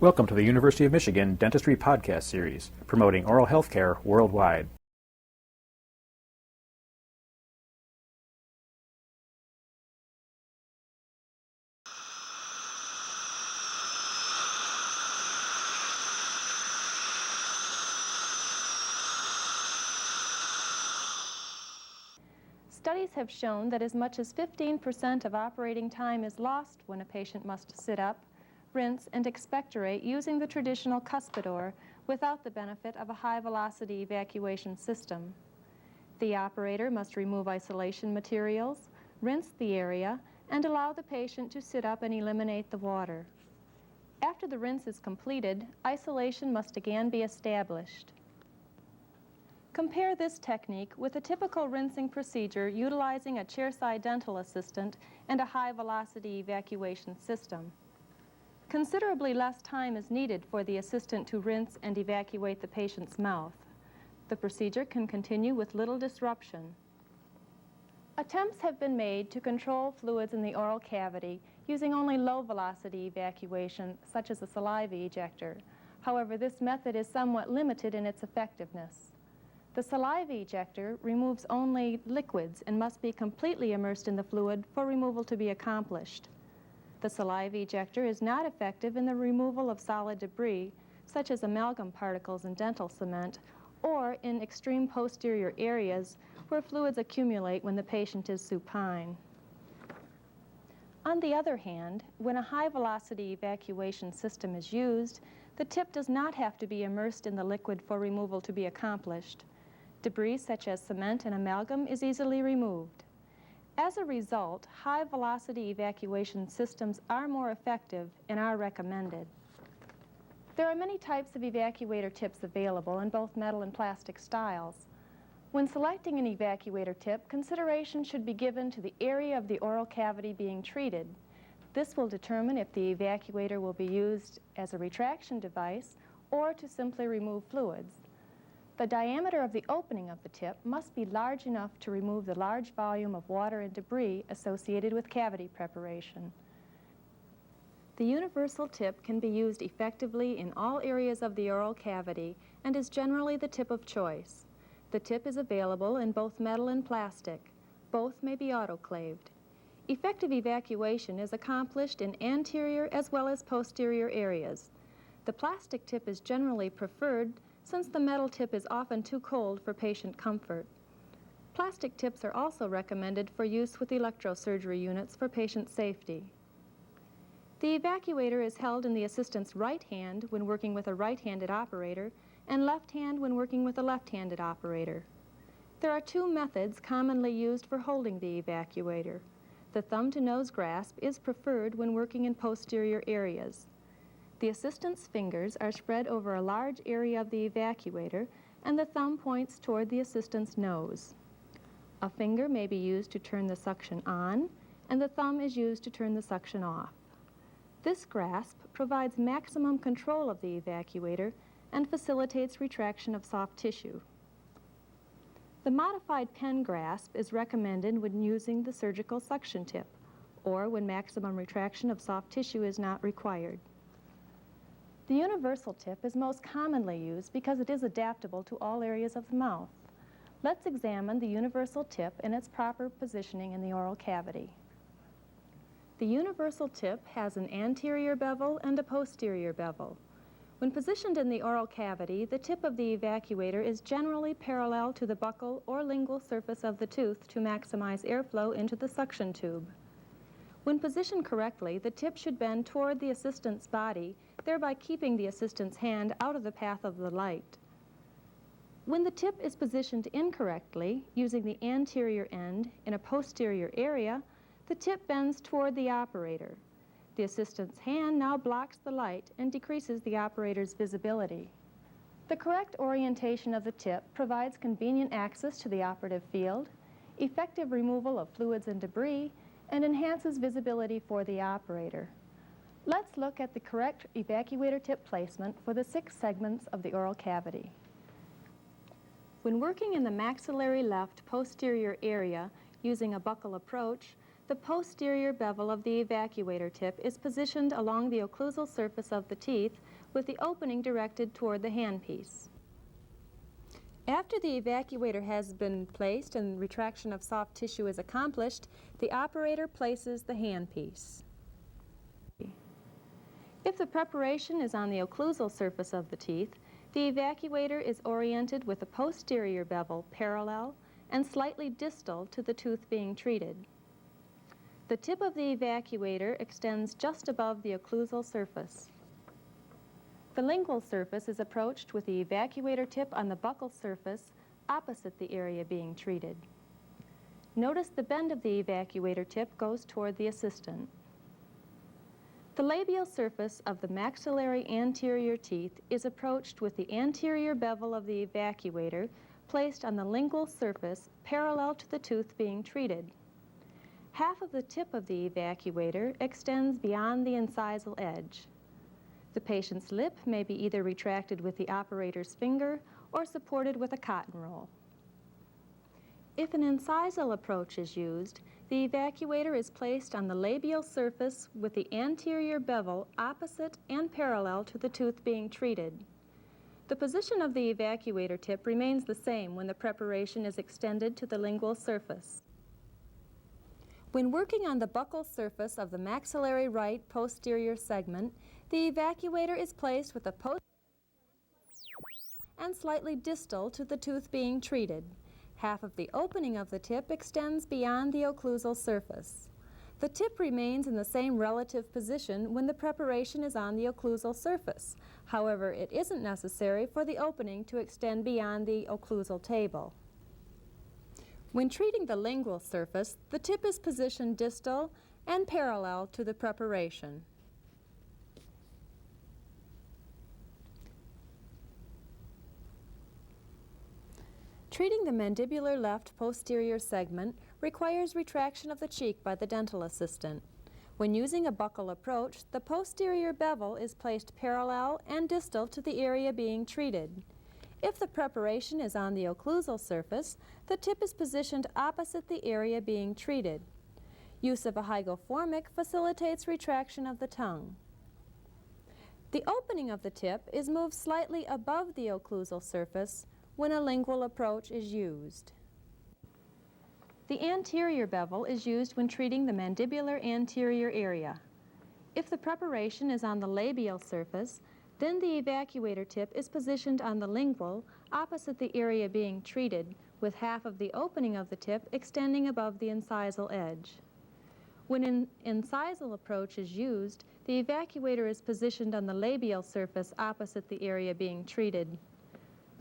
Welcome to the University of Michigan Dentistry Podcast Series, promoting oral health care worldwide. Studies have shown that as much as 15% of operating time is lost when a patient must sit up, rinse, and expectorate using the traditional cuspidor without the benefit of a high-velocity evacuation system. The operator must remove isolation materials, rinse the area, and allow the patient to sit up and eliminate the water. After the rinse is completed, isolation must again be established. Compare this technique with a typical rinsing procedure utilizing a chairside dental assistant and a high-velocity evacuation system. Considerably less time is needed for the assistant to rinse and evacuate the patient's mouth. The procedure can continue with little disruption. Attempts have been made to control fluids in the oral cavity using only low-velocity evacuation, such as a saliva ejector. However, this method is somewhat limited in its effectiveness. The saliva ejector removes only liquids and must be completely immersed in the fluid for removal to be accomplished. The saliva ejector is not effective in the removal of solid debris, such as amalgam particles in dental cement, or in extreme posterior areas where fluids accumulate when the patient is supine. On the other hand, when a high-velocity evacuation system is used, the tip does not have to be immersed in the liquid for removal to be accomplished. Debris such as cement and amalgam is easily removed. As a result, high-velocity evacuation systems are more effective and are recommended. There are many types of evacuator tips available in both metal and plastic styles. When selecting an evacuator tip, consideration should be given to the area of the oral cavity being treated. This will determine if the evacuator will be used as a retraction device or to simply remove fluids. The diameter of the opening of the tip must be large enough to remove the large volume of water and debris associated with cavity preparation. The universal tip can be used effectively in all areas of the oral cavity and is generally the tip of choice. The tip is available in both metal and plastic. Both may be autoclaved. Effective evacuation is accomplished in anterior as well as posterior areas. The plastic tip is generally preferred since the metal tip is often too cold for patient comfort. Plastic tips are also recommended for use with electrosurgery units for patient safety. The evacuator is held in the assistant's right hand when working with a right-handed operator and left hand when working with a left-handed operator. There are two methods commonly used for holding the evacuator. The thumb-to-nose grasp is preferred when working in posterior areas. The assistant's fingers are spread over a large area of the evacuator, and the thumb points toward the assistant's nose. A finger may be used to turn the suction on, and the thumb is used to turn the suction off. This grasp provides maximum control of the evacuator and facilitates retraction of soft tissue. The modified pen grasp is recommended when using the surgical suction tip, or when maximum retraction of soft tissue is not required. The universal tip is most commonly used because it is adaptable to all areas of the mouth. Let's examine the universal tip and its proper positioning in the oral cavity. The universal tip has an anterior bevel and a posterior bevel. When positioned in the oral cavity, the tip of the evacuator is generally parallel to the buccal or lingual surface of the tooth to maximize airflow into the suction tube. When positioned correctly, the tip should bend toward the assistant's body, thereby keeping the assistant's hand out of the path of the light. When the tip is positioned incorrectly, using the anterior end in a posterior area, the tip bends toward the operator. The assistant's hand now blocks the light and decreases the operator's visibility. The correct orientation of the tip provides convenient access to the operative field, effective removal of fluids and debris, and enhances visibility for the operator. Let's look at the correct evacuator tip placement for the 6 segments of the oral cavity. When working in the maxillary left posterior area using a buccal approach, the posterior bevel of the evacuator tip is positioned along the occlusal surface of the teeth with the opening directed toward the handpiece. After the evacuator has been placed and retraction of soft tissue is accomplished, the operator places the handpiece. If the preparation is on the occlusal surface of the teeth, the evacuator is oriented with the posterior bevel parallel and slightly distal to the tooth being treated. The tip of the evacuator extends just above the occlusal surface. The lingual surface is approached with the evacuator tip on the buccal surface opposite the area being treated. Notice the bend of the evacuator tip goes toward the assistant. The labial surface of the maxillary anterior teeth is approached with the anterior bevel of the evacuator placed on the lingual surface parallel to the tooth being treated. Half of the tip of the evacuator extends beyond the incisal edge. The patient's lip may be either retracted with the operator's finger or supported with a cotton roll. If an incisal approach is used, the evacuator is placed on the labial surface with the anterior bevel opposite and parallel to the tooth being treated. The position of the evacuator tip remains the same when the preparation is extended to the lingual surface. When working on the buccal surface of the maxillary right posterior segment, the evacuator is placed with the and slightly distal to the tooth being treated. Half of the opening of the tip extends beyond the occlusal surface. The tip remains in the same relative position when the preparation is on the occlusal surface. However, it isn't necessary for the opening to extend beyond the occlusal table. When treating the lingual surface, the tip is positioned distal and parallel to the preparation. Treating the mandibular left posterior segment requires retraction of the cheek by the dental assistant. When using a buccal approach, the posterior bevel is placed parallel and distal to the area being treated. If the preparation is on the occlusal surface, the tip is positioned opposite the area being treated. Use of a hygoformic facilitates retraction of the tongue. The opening of the tip is moved slightly above the occlusal surface when a lingual approach is used. The anterior bevel is used when treating the mandibular anterior area. If the preparation is on the labial surface, then the evacuator tip is positioned on the lingual opposite the area being treated, with half of the opening of the tip extending above the incisal edge. When an incisal approach is used, the evacuator is positioned on the labial surface opposite the area being treated.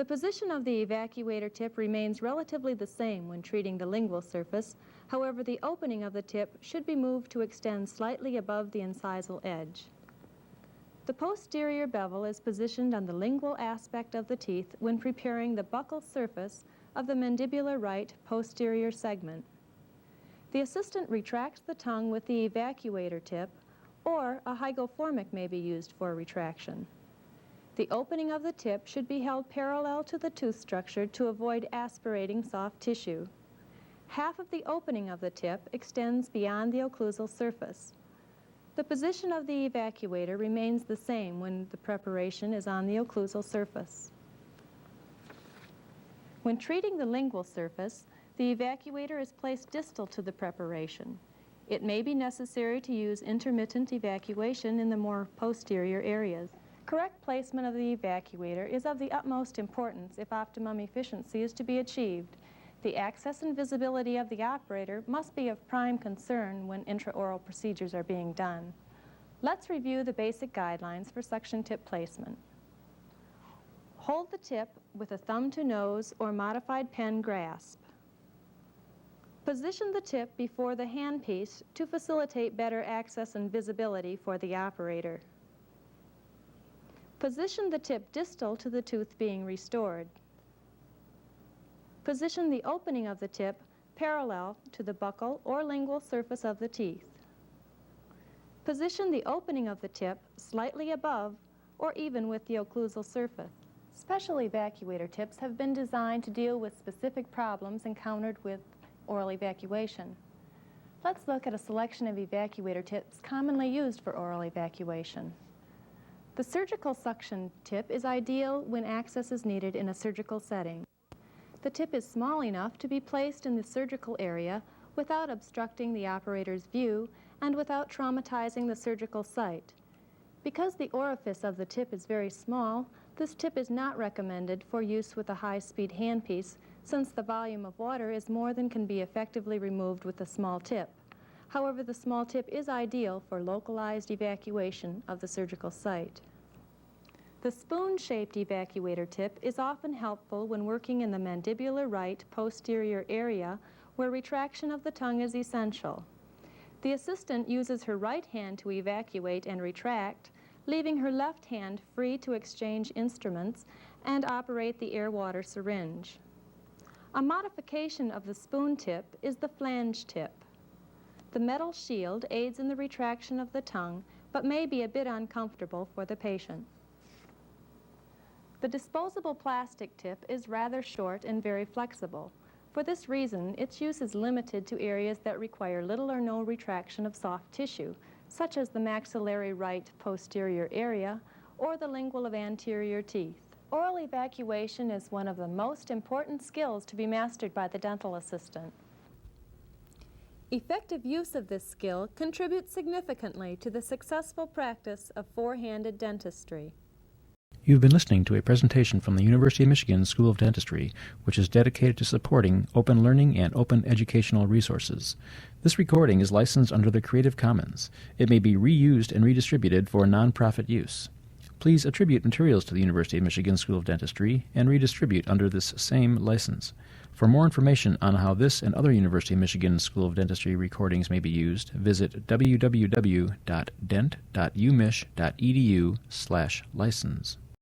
The position of the evacuator tip remains relatively the same when treating the lingual surface. However, the opening of the tip should be moved to extend slightly above the incisal edge. The posterior bevel is positioned on the lingual aspect of the teeth when preparing the buccal surface of the mandibular right posterior segment. The assistant retracts the tongue with the evacuator tip, or a hygoformic may be used for retraction. The opening of the tip should be held parallel to the tooth structure to avoid aspirating soft tissue. Half of the opening of the tip extends beyond the occlusal surface. The position of the evacuator remains the same when the preparation is on the occlusal surface. When treating the lingual surface, the evacuator is placed distal to the preparation. It may be necessary to use intermittent evacuation in the more posterior areas. Correct placement of the evacuator is of the utmost importance if optimum efficiency is to be achieved. The access and visibility of the operator must be of prime concern when intraoral procedures are being done. Let's review the basic guidelines for suction tip placement. Hold the tip with a thumb to nose or modified pen grasp. Position the tip before the handpiece to facilitate better access and visibility for the operator. Position the tip distal to the tooth being restored. Position the opening of the tip parallel to the buccal or lingual surface of the teeth. Position the opening of the tip slightly above or even with the occlusal surface. Special evacuator tips have been designed to deal with specific problems encountered with oral evacuation. Let's look at a selection of evacuator tips commonly used for oral evacuation. The surgical suction tip is ideal when access is needed in a surgical setting. The tip is small enough to be placed in the surgical area without obstructing the operator's view and without traumatizing the surgical site. Because the orifice of the tip is very small, this tip is not recommended for use with a high-speed handpiece, since the volume of water is more than can be effectively removed with a small tip. However, the small tip is ideal for localized evacuation of the surgical site. The spoon-shaped evacuator tip is often helpful when working in the mandibular right posterior area where retraction of the tongue is essential. The assistant uses her right hand to evacuate and retract, leaving her left hand free to exchange instruments and operate the air-water syringe. A modification of the spoon tip is the flange tip. The metal shield aids in the retraction of the tongue, but may be a bit uncomfortable for the patient. The disposable plastic tip is rather short and very flexible. For this reason, its use is limited to areas that require little or no retraction of soft tissue, such as the maxillary right posterior area or the lingual of anterior teeth. Oral evacuation is one of the most important skills to be mastered by the dental assistant. Effective use of this skill contributes significantly to the successful practice of four-handed dentistry. You've been listening to a presentation from the University of Michigan School of Dentistry, which is dedicated to supporting open learning and open educational resources. This recording is licensed under the Creative Commons. It may be reused and redistributed for nonprofit use. Please attribute materials to the University of Michigan School of Dentistry and redistribute under this same license. For more information on how this and other University of Michigan School of Dentistry recordings may be used, visit www.dent.umich.edu/license.